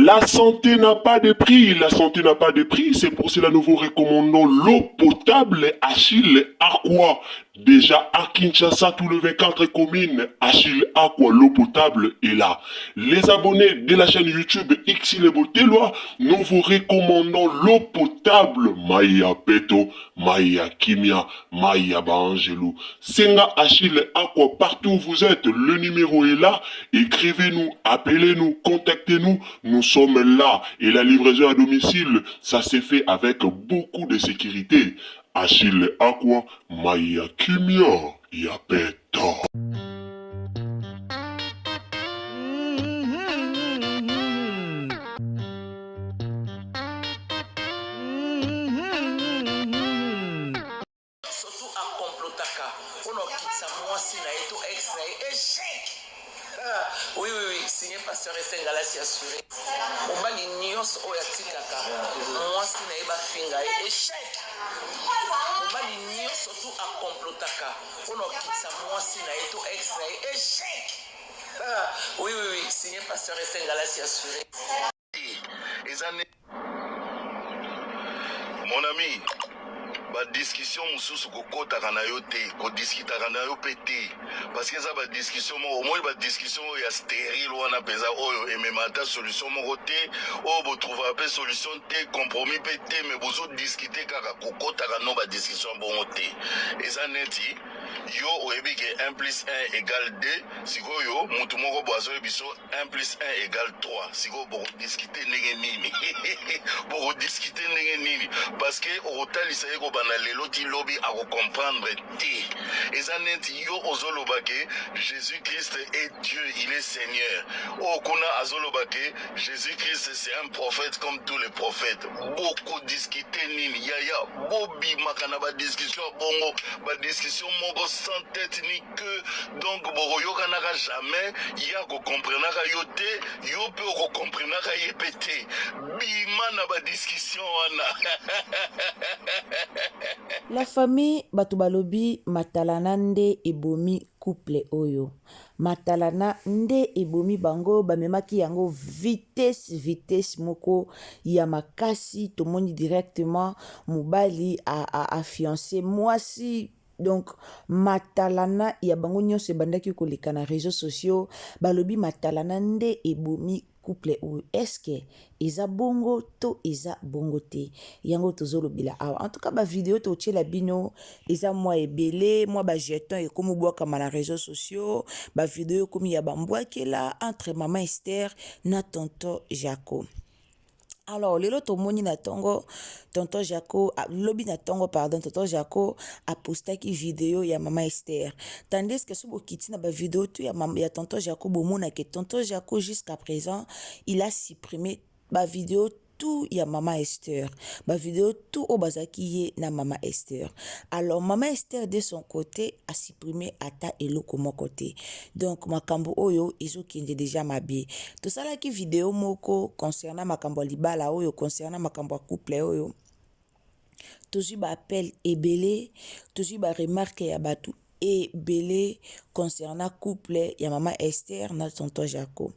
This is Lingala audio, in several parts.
La santé n'a pas de prix, la santé n'a pas de prix, c'est pour cela que nous vous recommandons l'eau potable Achille Aqua. Déjà à Kinshasa, tout le 24 communes, Achille Aqua, l'eau potable est là. Les abonnés de la chaîne YouTube Xile Botelwa, nous vous recommandons l'eau potable Maya Peto, Maya Kimia, Maya Bangelou. Senga Achille Aqua, partout où vous êtes, le numéro est là. Écrivez-nous, appelez-nous, contactez-nous. Nous sommes là et la livraison à domicile, ça s'est fait avec beaucoup de sécurité. Achille Aqua, Maya Kimia, Yapeta. Surtout à complotaka, on a quitté moi si na eto extra échec. Oui, signé pasteur Essengala si assuré. On va l'ignos au yatikaka. Moi si na eba finga échec. On va l'ignos surtout à complotaka. On a quitté moi si na eto extra échec. Oui, signé pasteur Essengala si assuré. Mon ami, ba discussion mususu kokotaka na yo te, kodiskitaka na yo pe te. Parce que eza ba discussion moko, omoi ba discussion ya stérile wana peza oyo emema ata solution moko te, oyo botrouva pe solution te, compromis pe te, mais bozo discuter kaka kokotaka no ba discussion bongo te. Eza neti, yo oyebi ke 1 plus 1 égale 2, sikoyo mutu moko boazo biso 1 plus 1 égale 3. Sikoyo boko discuter ndenge nini? Boko discuter ndenge nini? Parce que otalisa yeko bana lelo ti lobi a comprendre te. Eza neti yo ozoloba ke Jésus Christ est Dieu, il est Seigneur. Okuna azoloba ke Jésus Christ c'est un prophète comme tous les prophètes. Beaucoup discuter nini? Yaya bobi makana ba discussion bongo, ba discussion moko sans tête ni queue. Donc boko yo kanaka jamais ya ko comprendre yo te, yo pe ko comprendre ye pété. Bima na ba discussion wana. La famille bato balobi matalana nde ebomi couple oyo. Matalana nde ebomi bango bamemaki yango vitesse moko ya makasi tomoni directement mobali a fiancé mwasi. Donc matalana ya bango nyonso ebandaki koleka na réseaux sociaux balobi matalana nde ebomi couple ou est-ce que eza bongo to eza bongo te yango tozolobela awa en tout cas ba vidéo to tiela bino eza moi ebele moi ba jeton et comme bwaka na réseaux sociaux ba vidéo comme ya bambwakela entre maman Esther na tonton Jaco. Alors, lelo tomoni na tongo, tonton Jaco, lobi na tongo, pardon, tonton Jaco a posté qui vidéo ya maman Esther. Tandis que sur kiti na ba vidéo tu ya tonton Jaco bomona que tonton Jaco jusqu'à présent, il a supprimé ba vidéo tout ya maman Esther. Ba vidéo tout au bazaki ye na maman Esther. Alors maman Esther de son côté a supprimé ata eloko mon côté. Donc makambo oyo izo kinde déjà mabe. Tout ça là qui vidéo moko concernant makambo libala oyo concernant makambo couple oyo. Toujours ba appel ebele, toujours ba remarque ya batu ebele concernant couple ya maman Esther na tonton Jaco.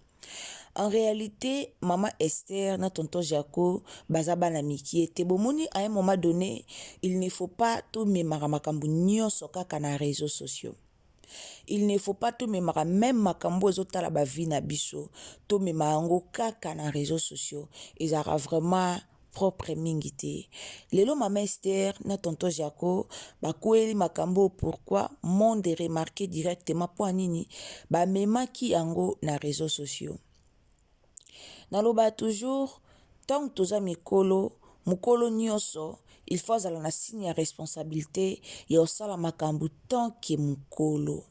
En réalité, maman Esther, na tonton Jaco, bazaba na mikie. Te bomoni, à un moment donné, il ne faut pas tout memara makambu nyonso kaka na réseaux sociaux. Il ne faut pas tout memara même makambu ezotala ba vie na biso, tout memarango kaka na réseaux sociaux. Ils aura vraiment propre mingi te. Lelo maman Esther na tonton Jaco bakweli makambo pourquoi monde remarqué directement po nini ba memaki yango na réseaux sociaux. Naloba toujours, tant que toza mikolo, mukolo nyonso, il faut azala na signe ya responsabilité ya osala makambu tant que mukolo.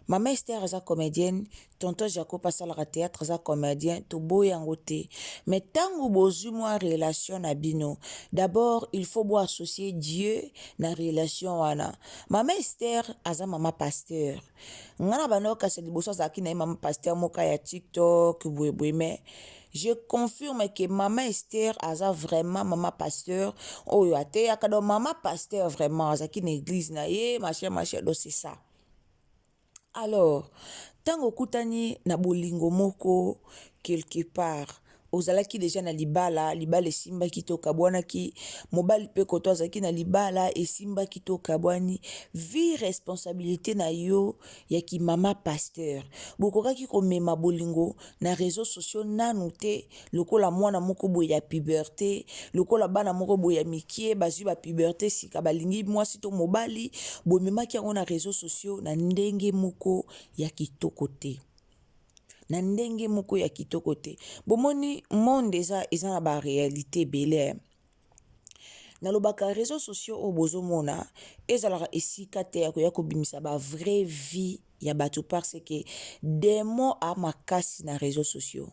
Maman Esther aza comédienne, tonton Jacob asalaka théâtre aza comédien, to boyango te. Mais tango bozu mwa relation na bino, d'abord il faut bo associer Dieu na relation wana. Maman Esther aza maman pasteur. Ngana banoka se liboso azaki na maman pasteur moka ya TikTok, mais je confirme que maman Esther aza vraiment maman pasteur. Oyo ate yakado maman pasteur vraiment azaki na église na ye, machin, donc c'est ça. Alors, tango kutani na bolingo moko quelque part, ozalaki deja na libala esimbaki to kabwanaki mobali mpe koto azalaki na libala esimbaki to kabwani vi responsabilité na yo ya kimama pasteur bokokaki komema bolingo na réseaux sociaux nanu te lokola mwana moko boye ya puberté lokola bana moko boye ya mikie bazwi ba puberté sika balingi mwasi to mobali bomemaki yango na réseaux sociaux na ndenge moko ya kitoko te na ndenge moko ya kitoko te bomoni monde eza na ba réalité ebele nalobaka réseaux sociaux oyo bozomona ezalaka esika te ya koya kobimisa ba vraie vie ya bato parce que demo makasi na réseaux sociaux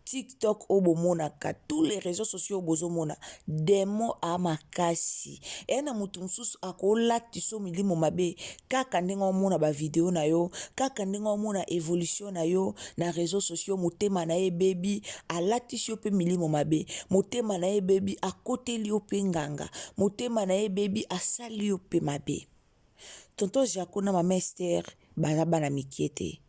TikTok obomonaka tous les réseaux sociaux bozomona demo makasi na mutu mosusu akolatisa milimo mabe kaka ndenge omona ba video na yo kaka ndenge omona évolution na yo na réseaux sociaux motema na ye bebi alatisi yo pe milimo mabe motema na ye bebi akoteli yo pe nganga motema na ye bebi asali yo pe mabe tonton Jaco na mama Esther baza bana mikie te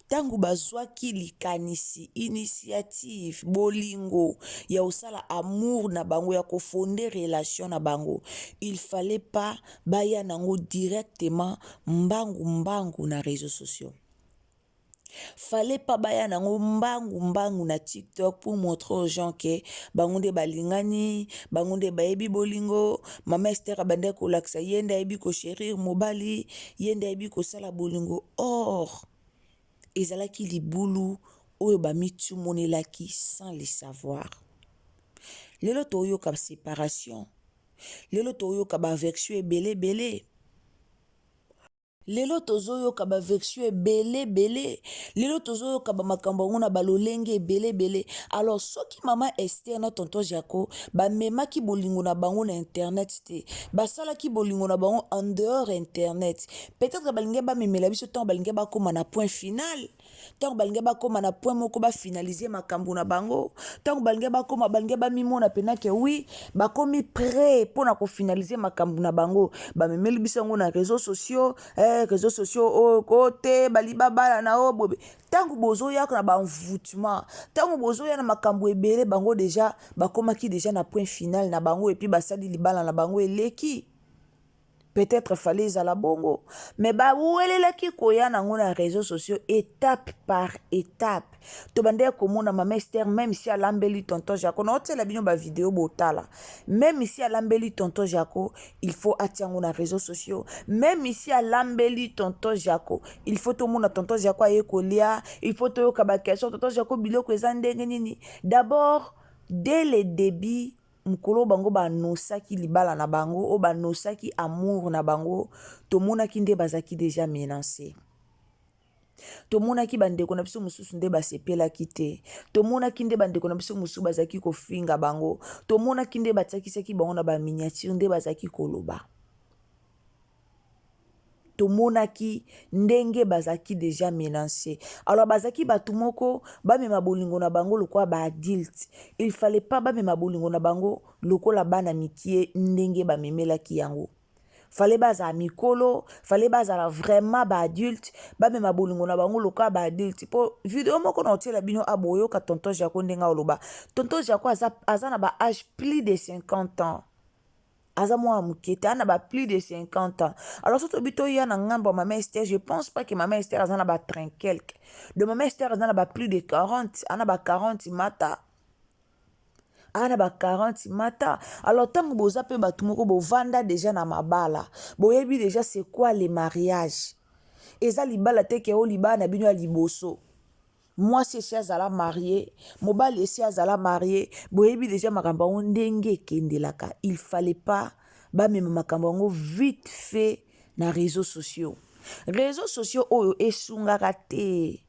tangu bazwaki likanisi initiative bolingo ya osala amour na bango ya kofonde relation na bango il fallait pas baya nango directement mbangu na réseaux sociaux fallait pas baya nango mbangu na TikTok pour montrer aux gens que bango nde balingani bango nde bayebi bolingo mama Esther abande kolakisa yenda yebi ko chérir mobali yenda yebi ko sala bolingo or ezalaki libulu oyo bamitumonelaki sans le savoir lelo toyoka séparation lelo toyoka baversion ebele lelo tozoyoka baversion ebele lelo tozoyoka bamakambo yango na balolenge ebele alors soki mama Esther na tonton Jaco bamemaki bolingo na bango na internet te basalaki bolingo na bango en dehors internet peut-être balingi bamemela biso ntango balingi bakoma na point final ntango balingi bakoma na point moko bafinalize makambo na bango ntango balingi bakoma balingi bamimona penake oui bakomi prêt mpona kofinalize makambo na bango bamemeli biso yango na réseaux sociaux réseaux sociaux o kote balibabala na o bobe tango bozoyaka na banvoutement tango bozoya na makambo ebele bango deja bakomaki deja na point final na bango epi basali libala na bango eleki peut-être fallait ezala bongo mais bawelelaki koya nango na réseaux sociaux étape par étape tobandeki komona mama Esther même si alambeli tonton Jaco na otela bino bavideo botala même si alambeli tonton Jaco il faut atia yango na réseaux sociaux même si alambeli tonton Jaco il faut tomona tonton Jaco aye kolia il faut toyoka bakestion tonton Jaco biloko eza ndenge nini d'abord dès le début mukolo bango banosaki libala na bango o banosaki amour na bango tomonaki nde bazaki déjà menacé tomonaki bandeko na biso mosusu nde basepelaki te tomonaki nde bandeko na biso mosusu bazaki kofinga bango tomonaki nde batiakisaki bango na baminiature nde bazaki koloba tomonaki ndenge bazaki déjà menacé alors bazaki batu moko bamema bolingo na bango lokola baadulte il fallait pas bamema bolingo na bango lokola bana mikie ndenge bamemelaki yango fallait bazala mikolo fallait bazala vraiment baadulte bamema bolingo na bango lokola baadulte po video moko na otiela bino aboyoka tonton Jaco ndenge oloba tonton Jaco aza na ba âge plus de 50 ans aza mwa mukete ana ba plus de 50 ans alors soto bito ya na ngambo mama Esther je pense pas que mama Esther aza na ba 30 quelque de mama Esther aza na ba plus de 40 ana ba 40 mata ana ba 40 mata alors tango boza pe batu moko bovanda déjà na mabala boyebi déjà c'est quoi les mariages eza libala te ke o libala na bino ya liboso mwasi esi azala marié mobali esi azala marié boyebi déjà makambo yango ndenge ekendelaka il fallait pas bamema makambo yango vite fait na réseaux sociaux oyo esungaka te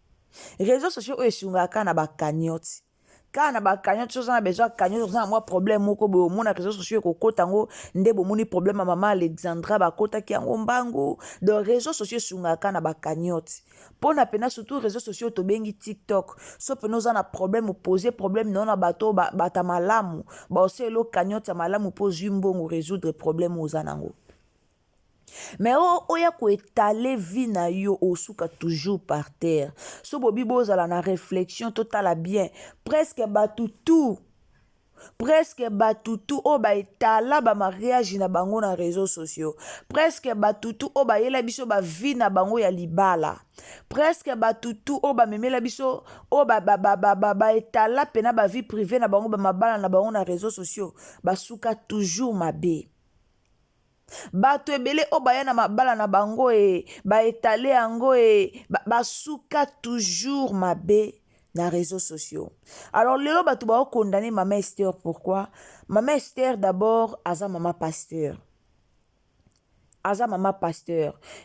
réseaux sociaux oyo esungaka na bakagnote kaka na bakagnote oza na besoin cagnote oza na mwa problème moko boye omona réseaux sociaux ekokota yango nde bomoni problème ya mama Alexandra bakotaki yango mbangu donc réseaux sociaux esungaka na bakagnote mpona pena surtout réseaux sociaux tobengi TikTok so pena oza na problème opose problème nao na bato bata malamu baosi elo cagnote ya malamu mpo ozwi mbongo résoudre problème oza nango Mais oya ko étaler vie na yo osuka toujours par terre. So bobi bozala na réflexion totala bien. Presque batutu o ba etala ba mariage na bango na réseaux sociaux. Presque batutu o ba yela biso ba vie na bango ya libala. Presque batutu o ba memela biso o ba etala pena ba vie privée na bango ba mabala na bango na réseaux sociaux. Basuka toujours mabe. Bato ebele o baya na mabala na bango ba etale yango basuka toujours mabe na réseaux sociaux. Alors lelo bato ba condamner Mama Esther. Pourquoi? Mama Esther d'abord aza mama pasteur.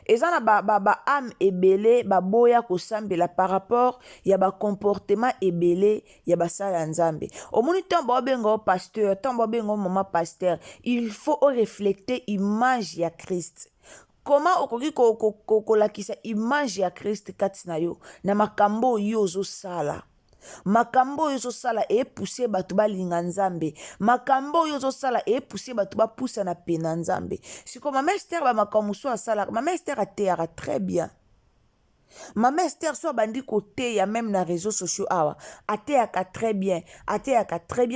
Eza na ba âme ebele ba boya ko sambela par rapport ya ba comportement ebele ya ba sala nzambe. Omoni tombo bengo pasteur, tombo bengo mama pasteur, il faut refléter image ya Christ. Comment okoki kolakisa image ya Christ kati na yo na makambo yo zo sala? Makambo yo sala poussé bato balinga nzambe. Makambo yo sala poussé bato ba poussa na pena nzambe. Siko Mama Esther ba makambo so sala, Mama Esther ateaka très bien. Mama Esther so bandi côté ya même na réseaux sociaux awa, ateaka très bien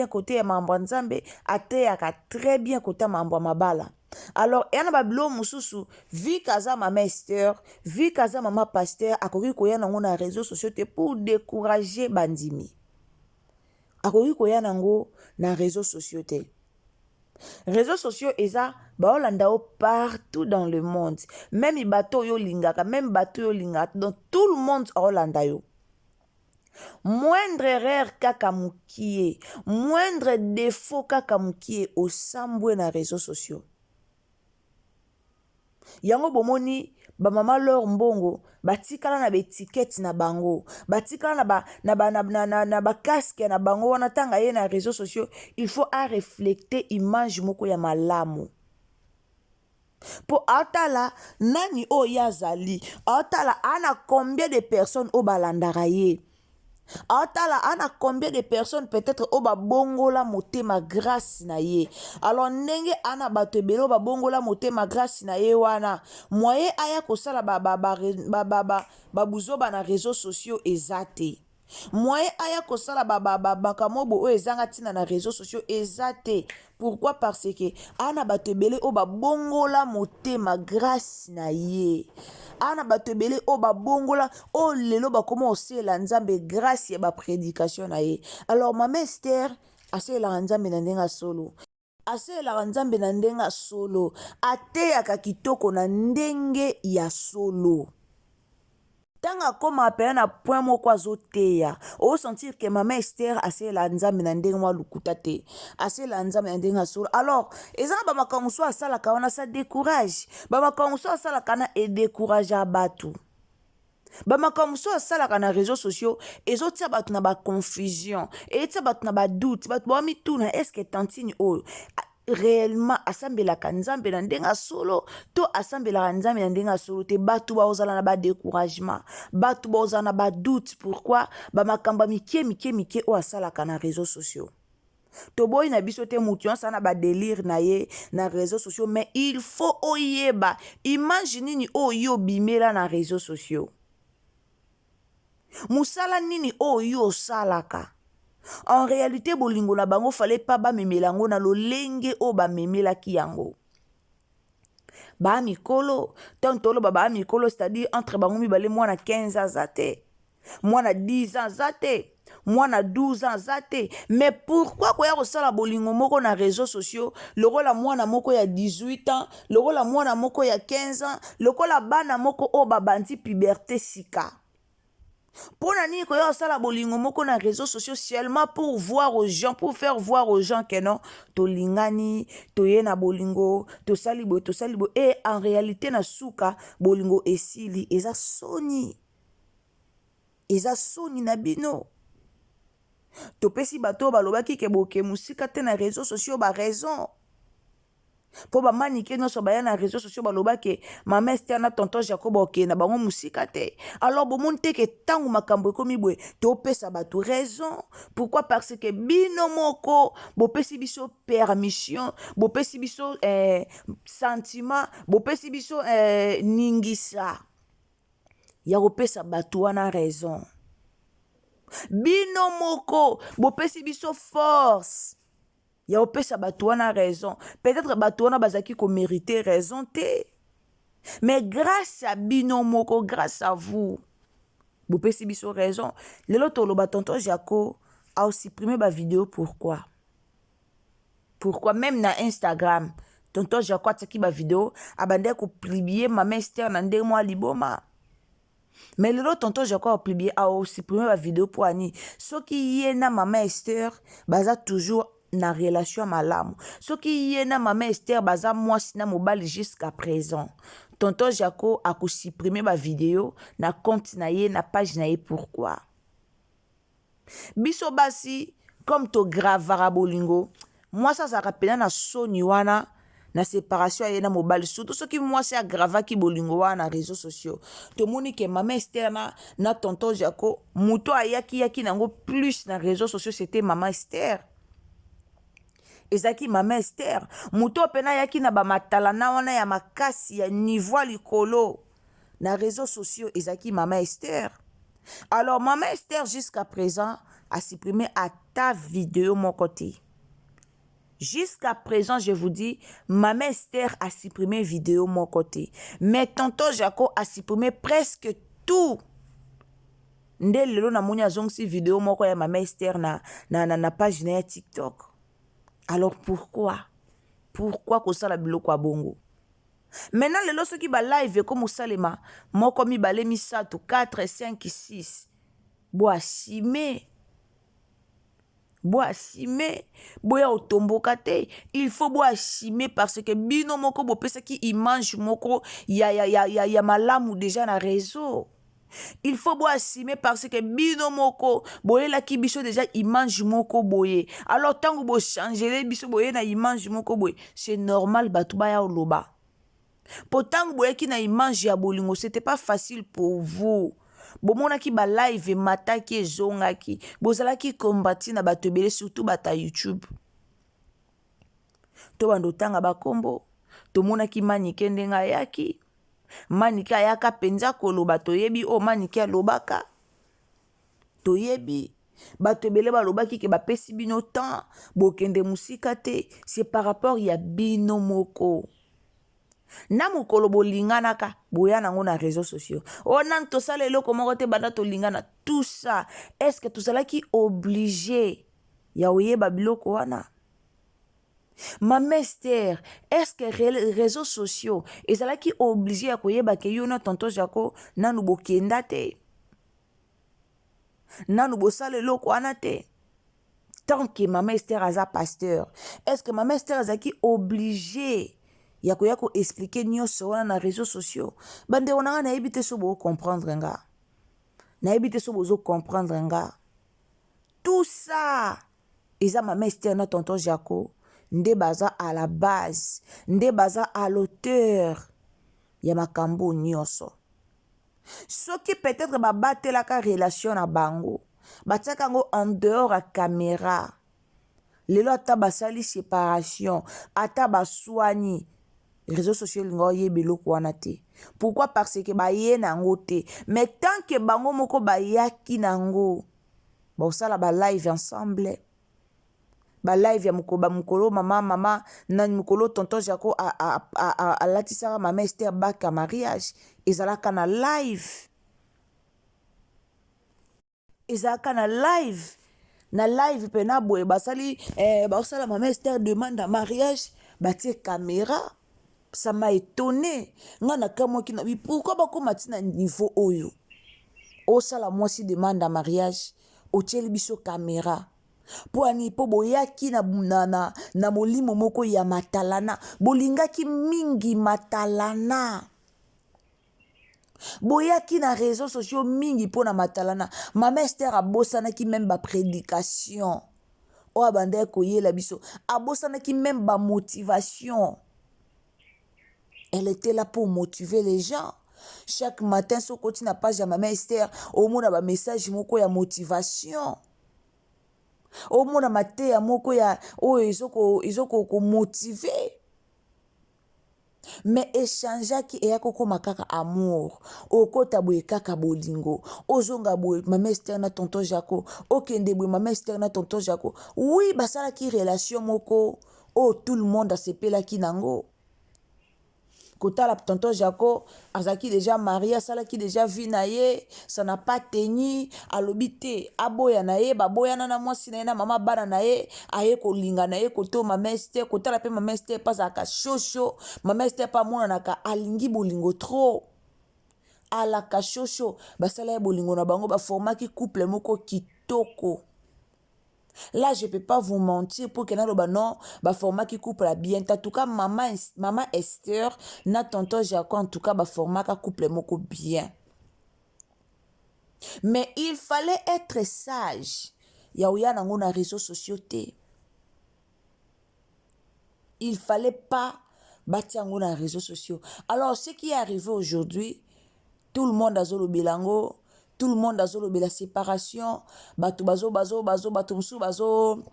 côté ya mambo nzambe, ateaka très bien côté mambo mabala. Alors yana bablo mususu vi kaza Mama Esther, vi kaza mama pasteur akoki koya nango na réseaux sociaux te pour décourager bandimi. Akoki koya nango na réseaux sociaux te. Réseaux sociaux eza baolanda partout dans le monde. Même bato yo lingaka, même bato yo lingaka, dans tout le monde aolanda yo. Moindre erreur kaka mukie, moindre défaut kaka mukie osambwe na réseaux sociaux. Yango bomoni ba mama leur mbongo batikala na betiquette na bango, batikala na ba casque na bango wana tanga ye na réseaux sociaux. Il faut refléter image moko ya malamu. Po atala nani o yazali, atala ana combien de personnes o balandaka ye. Atala ana combien de personnes peut-être o ba bongola motema grâce na ye. Alors ndenge ana bato ebelo ba bongola motema grâce na ye wana moye aya kosala babuzoba na réseaux sociaux ezate. Moye aya kosala bakamobo o ezanga tina na réseaux sociaux ezate. Pourquoi? Parce que ana bato ebele o ba bongola motema grâce na ye. Ana bato ebele o ba bongola o lelo bakoma osela nzambe grâce ya ba prédication na ye. Alors Mama Esther asela nzambe na ndenga solo. Asela nzambe na ndenga solo. Ateyaka kitoko na ndenge ya solo. Tanga koma apela na point moko azoteya o sentir que Mama Esther asela nzambe na ndenge mwa lukuta te, asela nzambe na ndenge solo. Alors eza ba makambo so asala ka wana sa décourage, ba makambo so asala kana e décourage abatu. Ba makambo so asala ka na réseaux sociaux ezotia batu na ba confusion, etia batu na ba doute, batu ba mituna est-ce que tantine o réellement asambelaka nzambe na ndenga solo to asambelaka nzambe na ndenga solo te. Batu baozala na ba découragement, batu baozala na ba doute. Pourquoi? Ba makamba mike o asalaka na réseaux sociaux. Toboyi na biso te mutu nyonso na ba délire na ye na réseaux sociaux, mais il faut oyeba image nini oyo bimela na réseaux sociaux. Musala nini oyo osalaka. En réalité bolingo na bango fallait pas ba memelango na lolenge o ba memelaki yango. Ba mikolo tantolo ba mikolo, c'est-à-dire entre bango mibale mwana 15 ans zate, mwana 10 ans zate, mwana 12 ans zate. Mais pourquoi koya kosala bolingo moko na réseaux sociaux lokola mwana moko ya 18 ans, lokola mwana moko ya 15 ans, lokola bana moko o babandi puberté sika? Pona nini koya osala bolingo moko na réseaux sociaux seulement pour voir aux gens, pour faire voir aux gens que non tolingani, toye na bolingo, tosali bo. Et en réalité na suka bolingo esili eza soni na bino. Topesi bato balobaki ke boke musika te na réseaux sociaux ba raison. Po ba manike nyonso baya na réseaux sociaux baloba ke mama Esther na tonton Jacob okende bango musika te. Alors bomoni te ke tangu makambo ekomi boye topesa bato raison. Pourquoi? Parce que bino moko bopesi biso permission, bopesi biso sentiment, bopesi biso ningisa ya kopesa bato wana raison. Bino moko bopesi biso force ya opesa bato wana raison. Peut-être bato wana bazaki ko mériter raison te. Mais grâce à bino moko, grâce à vous, bopesi biso raison. Lelo toloba tonton Jaco a supprimé ba vidéo. Pourquoi? Pourquoi? Même na Instagram, tonton Jaco a tsaki ba vidéo abande ko publier mama Esther na ndenge mwa liboma. Mais lelo tonton Jaco a publié a supprimé ba vidéo pour ani. Soki yé na mama Esther baza toujours na relation malamu. Soki yé na mama Esther baza mwasi na mobali jusqu'à présent. Tonton Jaco a supprimé ma vidéo na compte na ye na page na ye. Pourquoi? Biso basi comme to gravara bolingo. Moi ça rappelle na soni wana na séparation ye na mobali. Surtout soki moi c'est aggrava ki bolingo wana na réseaux sociaux. To moni ke mama Esther na tonton Jaco muto ayaki nango plus na réseaux sociaux c'était mama Esther. Ezaki mama Esther muto pena yaki na ba matalana wana ya makasi ya niveau likolo na réseaux sociaux ezaki mama Esther. Alors mama Esther jusqu'à présent a supprimé à ta vidéo mon côté. Jusqu'à présent je vous dis mama Esther a supprimé vidéo mon côté. Mais tonton Jaco a supprimé presque tout. Nde lelo na moni azongisi vidéo moko ya mama Esther na page na TikTok. Alors pourquoi? Pourquoi que ça la biloko a bongo? Maintenant, les lorsque qui ba live comme au salema, moi comme il balé mi sato 4, 5, 6. Boa simé. Boa simé. Boya otombo kate. Il faut boa simé parce que bino moko bo pesa ki image moko ya malamu déjà na réseau. Il faut boire assumer parce que bino moko boye la ki biso déjà image moko boye. Alors tant que bo changer biso boye na image moko boye, c'est normal batuba ya oloba. Pourtant boye ki na image ya bolingo, c'était pas facile pour vous. Bomona ki ba live mata ki zonga ki, bozala ki kombati na batebele surtout bata YouTube. To bando tanga ba kombo, to mona ki manike ndenga yaki. Manike ayaka penza koloba toyebi o manike alobaka toyebi bato ebele balobaki ke bapesi bino temps bokende musika te. C'est par rapport ya bino moko na mokolo bolinganaka boya nango na réseaux sociaux. O nan tosala eloko moko te banda tolingana. Tout ça est-ce que tozalaki obligé ya oyeba biloko wana? Mama Esther, est-ce que les réseaux sociaux ezalaki obligé à koyeba ke yo na tonton Jaco nanu bokenda te? Nanu bosala eloko wana te? Tant que Mama Esther aza pasteur, est-ce que Mama Esther azaki obligé ya koya ko expliquer nyonso wana na réseaux sociaux? Bande onanga na ebite so bo comprendre nga. Na ebite so bozo comprendre nga. Tout ça eza Mama Esther na tonton Jaco. Nde baza à la base, nde baza à l'auteur ya makambo nyonso. Soki peut-être babatelaka relation na bango, batiaka ngo en dehors à caméra. Lelo ata basali séparation, ata baswani, réseaux sociaux lingo yebi loko wana te. Pourquoi? Parce que baye nango te. Mais tant que bango moko bayaki nango, bosala ba live ensemble. Ba live ya mukolo mama na mukolo tonton Jaco a latisaka Mama Esther baka mariage ezalaka na live. Ezalaka na live. Na live pena boye basali basala Mama Esther demande en mariage batie caméra. Ça m'a étonné. Ngana kamo kina pourquoi bakoma tina niveau oyo? Osala mwasi demande en mariage, otieli biso caméra. Poani po boyaki na molimo moko ya matalana. Bolingaki mingi matalana. Boyaki na réseaux sociaux mingi po na matalana. Mama Esther abosanaki même ba prédication. O abandé koyela biso. Abosanaki même ba motivation. Elle était là pour motiver les gens. Chaque matin, sur côté n'a pas jamais maman Esther, au moins un message moko ya motivation. Au moins un matin ya moko ya oh izoko motiver. Mais échanger qui est koko makaka amour. Okota boye kaka bolingo. Ozonga boye maman Esther na tonton Jaco. Okende boye maman Esther na tonton Jaco. Oui, basala ki relation moko. Oh, tout le monde a sepé la kinango. Kota la tonton Jaco, azaki déjà marié, asalaki déjà vie na ye, ça n'a pas tenu, alobite, aboya na ye, baboya na mwasi na ye na mama bana na ye, aye kolinga na ye, koto mama Esther, kota la pe mama Esther, pas aka shosho, mama Esther pas mona naka alingi bolingo trop. Alaka shosho, basala ye bolingo na bango, ba formaki couple moko kitoko. Là, je ne peux pas vous mentir pour que non, ba format qui couple bien. En tout cas, maman Esther, na tonton Jaco, en tout cas, ba format qui couple moko bien. Mais il fallait être sage. Yaouya nango na réseaux sociaux te. Il fallait pas bâtir nango na réseaux sociaux. Alors, ce qui est arrivé aujourd'hui, tout le monde a zolo bilango. Tout le monde a la séparation. Bato musu bazo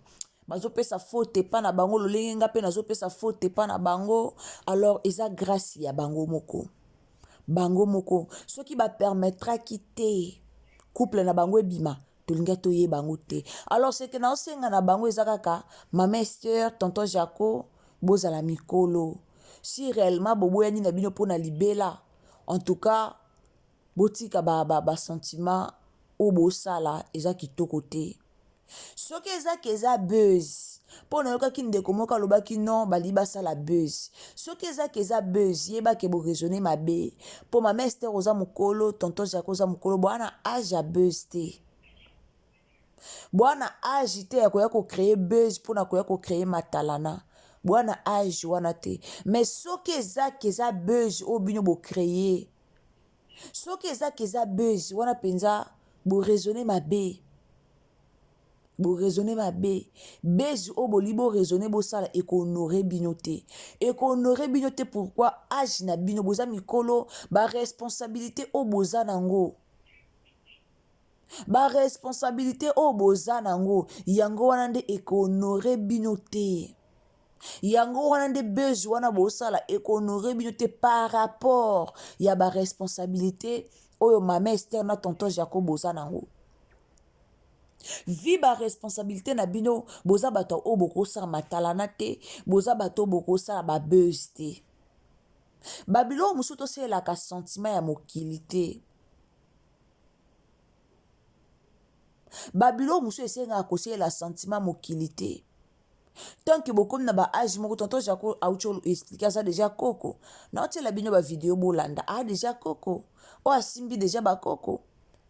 pesa faute pas na bango lolenga pe nazo pesa faute pas na bango. Alors eza grâce ya bango moko. Bango moko. Ce qui va permettra quitter couple na bango ebima. Tolinga toye bango te. Alors c'est que na osenga na bango eza kaka maman Esther, tonton Jaco, bozala mikolo. Si réellement boboyani na bino pona libela. En tout cas botika ba sentiment ou bosala eza kitoko te. Soki eza buzz. Pona yoka ki ndeko moka lobaki non bali basala buzz. Soki eza buzz yeba ke bo raisonner mabe. Po mama Esther oza mukolo, tonton Jaco oza mukolo, bwana age buzz te. Bwana age te ya koya ko créer buzz pona koya ko créer matalana. Bwana age wana te. Mais soki eza buzz o bino bo créer. Soki eza buzz wana penza bo raisonner mabe. Bo raisonner mabe. Buzz o bo libo raisonner bo sala e ko honorer bino te. E ko honorer bino te pourquoi age na bino boza mikolo ba responsabilité o boza nango. Ba responsabilité o boza nango yango wana nde e ko honorer bino te. Yango wana nde buzz wana bosala honorer bino te par rapport ya ba responsabilité oyo mama Esther na tonton Jaco boza nango. Vi ba responsabilité na bino boza bato o boko sala matalana te, boza bato boko sala ba buzz te. Babilo musu to se la ka sentiment ya mokili te. Babilo musu esenga akose la sentiment mokili te. Tant que beaucoup na ba âge moko tonton Jaco aucho expliquer ça déjà koko. Na ote la bino ba vidéo bolanda déjà koko. O asimbi déjà ba koko.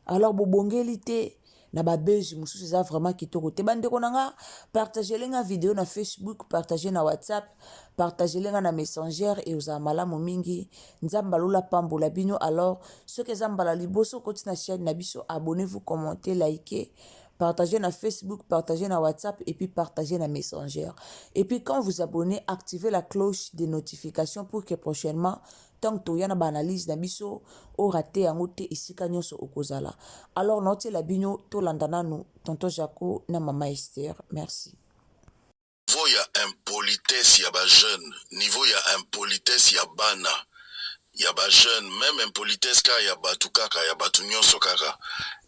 Alors bobongeli te na ba buzz musu c'est vraiment kitoko te bande konanga partager lenga vidéo na Facebook, partager na WhatsApp, partager lenga na Messenger et aux malamu mingi nzamba lola pambola bino. Alors ceux que zambala liboso continue na chaîne na biso, abonnez-vous, commentez, likez. Partagez na Facebook, partagez na WhatsApp et puis partagez na Messenger. Et puis quand vous abonnez, activez la cloche des notifications pour que prochainement, tant que tu na analyse na biso, o raté en outé ici kanyoso okozala. Alors notez la bino to landana nou, tonton Jaco na mama Esther. Merci. Niveau ya impolitesse ya ba jeune, niveau ya impolitesse ya bana. Ya ba jeune, même impolitesse ka ya batu kaka, ya batu nyonso kaka.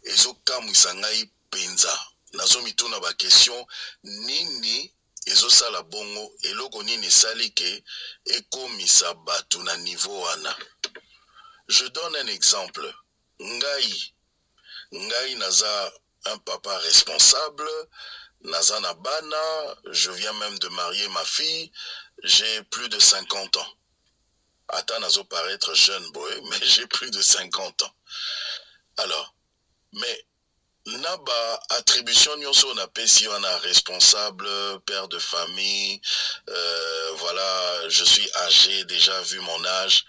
Ezo kamwisa ngai penza. Nazo mituna ba question nini ezo sala bongo eloko nini sali ke ekomisa batu na niveau wana. Je donne un exemple. Ngai naza un papa responsable, naza na bana, je viens même de marier ma fille, j'ai plus de 50 ans. Attends, nazo paraître jeune boy, mais j'ai plus de 50 ans. Alors, mais naba attribution nyonso na pesi wana responsable, père de famille, voilà, je suis âgé, déjà vu mon âge,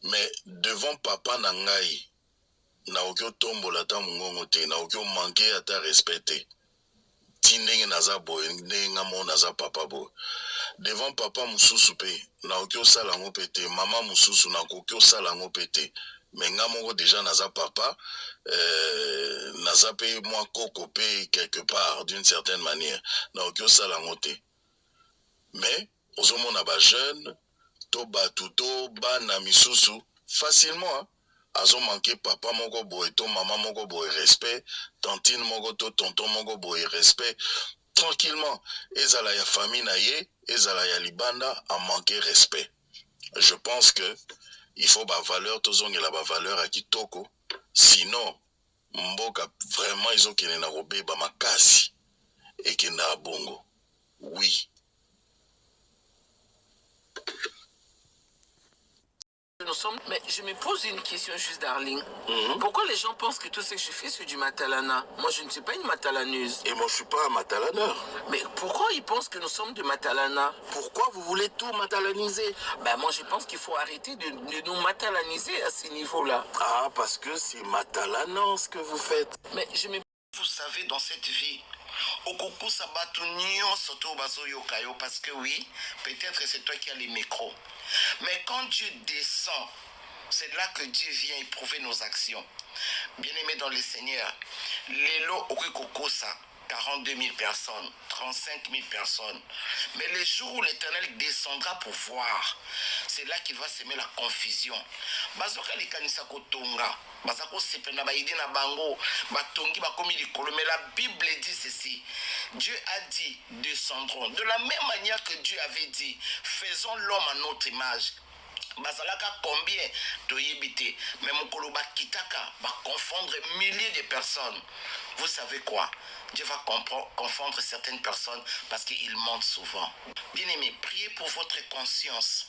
mais devant papa na ngai, na okyo tombola ta mungongo te, na okyo manquer ata respecter. Ti ndenge naza boy, ndenge nga mo naza papa boy. Devant papa mususu pe, naoki osala yango mpe te mama mosusu nakoki osala yango mpe te me nga moko deja naza papa naza mpe mwa koko mpe quelque part d'une certaine manière naoki osala yango te mais ozomona bajeune to bato to bana misusu facilement azomanke papa moko boye to mama moko boye respect tantine moko to tonton moko boye respect tranquillement ezala ya famille na ye ezala ya libanda a manquer respect. Je pense que il faut ba valeur tozongela ba valeur à kitoko sinon mboka vraiment izokene na robeba makasi ekenda bongo. Oui. Nous sommes... Mais je me pose une question juste, darling. Pourquoi les gens pensent que tout ce que je fais, c'est du matalana? Moi, je ne suis pas une matalaneuse. Et moi, je suis pas un matalaneur. Mais pourquoi ils pensent que nous sommes de matalana? Pourquoi vous voulez tout matalaniser? Ben, moi, je pense qu'il faut arrêter de nous matalaniser à ce niveau-là. Ah, parce que c'est matalanant ce que vous faites. Mais je me... Vous savez, dans cette vie, Okoko Sabatu Nyon Soto Bazo Yokayo, parce que oui, peut-être c'est toi qui as les micros. Mais quand Dieu descend, c'est là que Dieu vient éprouver nos actions. Bien-aimés dans le Seigneur, Lelo Okikokosa, 42 000 personnes, 35 000 personnes. Mais le jour où l'Éternel descendra pour voir, c'est là qu'il va semer la confusion. Bazoka likanisa kotonga, bazako sepena baidi na bango, batongi bakomi likolo. Mais la Bible dit ceci. Dieu a dit, descendrons. De la même manière que Dieu avait dit, faisons l'homme à notre image. Bazalaka combien toyebite, mais mokolo bakitaka va confondre milliers de personnes. Vous savez quoi? Dieu va confondre certaines personnes parce qu'il ment souvent. Bien-aimés, priez pour votre conscience.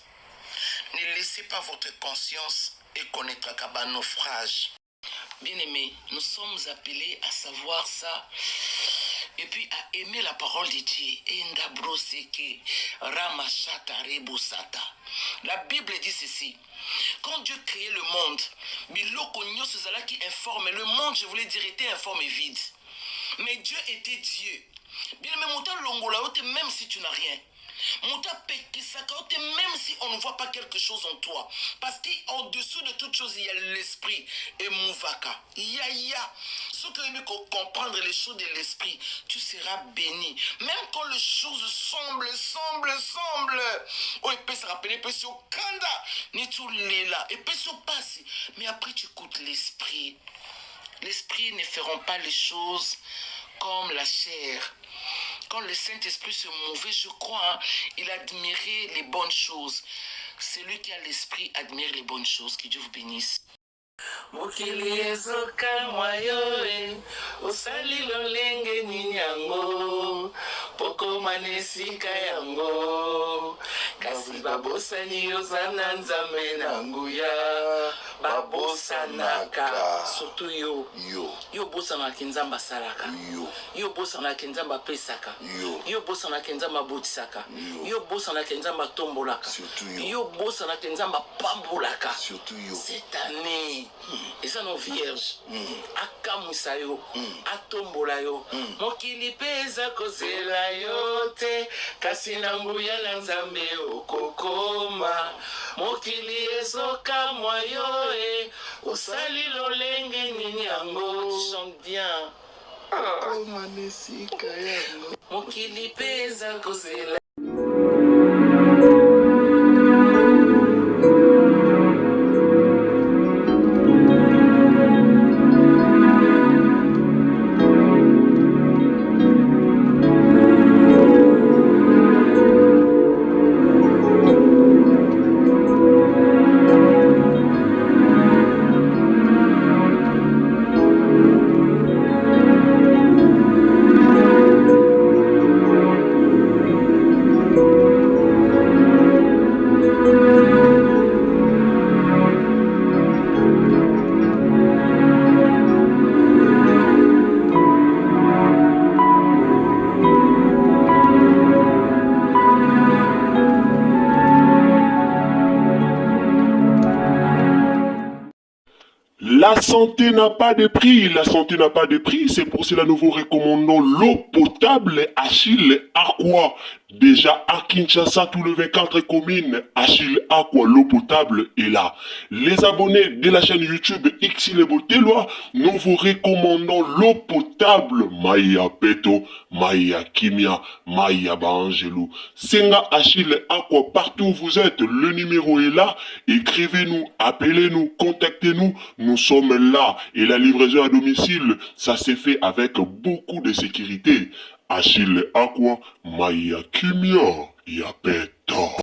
Ne laissez pas votre conscience et connaître qu'à naufrage. Bien-aimés, nous sommes appelés à savoir ça et puis à aimer la parole de Dieu. La Bible dit ceci. Quand Dieu créait le monde, qui informe, le monde, je voulais dire, était informe et vide. Mais Dieu était Dieu. Bien-aimé, même si tu n'as rien. Même si on ne voit pas quelque chose en toi, parce qu'en dessous de toute chose il y a l'esprit et mouvaka. Ce que tu veux comprendre les choses de l'esprit, tu seras béni. Même quand les choses semblent. Oh, il peut se rappeler, il peut se kanda, ni tout là, il peut se passer. Mais après tu écoutes l'esprit. L'esprit ne feront pas les choses comme la chair. Quand le Saint-Esprit se mouvait, je crois, il admirait les bonnes choses. Celui qui a l'esprit admire les bonnes choses. Que Dieu vous bénisse. Mokili ezoka mwayoe osali lolenge ninyango poko manesika yango kasi babosani ozana nzambe na nguya babosanaka surtout yo bosanaka nzambe asalaka yo bosanaka nzambe apesaka yo bosanaka nzambe abotisaka yo bosanaka nzambe atombolaka yo bosanaka nzambe apambolaka cette année eza no vierge akamwisa yo atombola yo mokili mpe eza kozela yo te kasi na nguya na nzambe okokoma mokili ezokamwa yo osali lolenge nini yango chante bien mokili mpe eza kozela. La santé n'a pas de prix, la santé n'a pas de prix, c'est pour cela que nous vous recommandons l'eau potable Achille Aqua. Déjà à Kinshasa, tout le 24 communes, Achille Aqua, l'eau potable est là. Les abonnés de la chaîne YouTube Xile Botelwa, nous vous recommandons l'eau potable Maïa Peto, Maïa Kimia, Maïa Bangelou. Senga Achille Aqua, partout où vous êtes, le numéro est là. Écrivez-nous, appelez-nous, contactez-nous. Nous sommes là. Et la livraison à domicile, ça s'est fait avec beaucoup de sécurité. Achille Aqua, Maïa Kimia, Yapeta.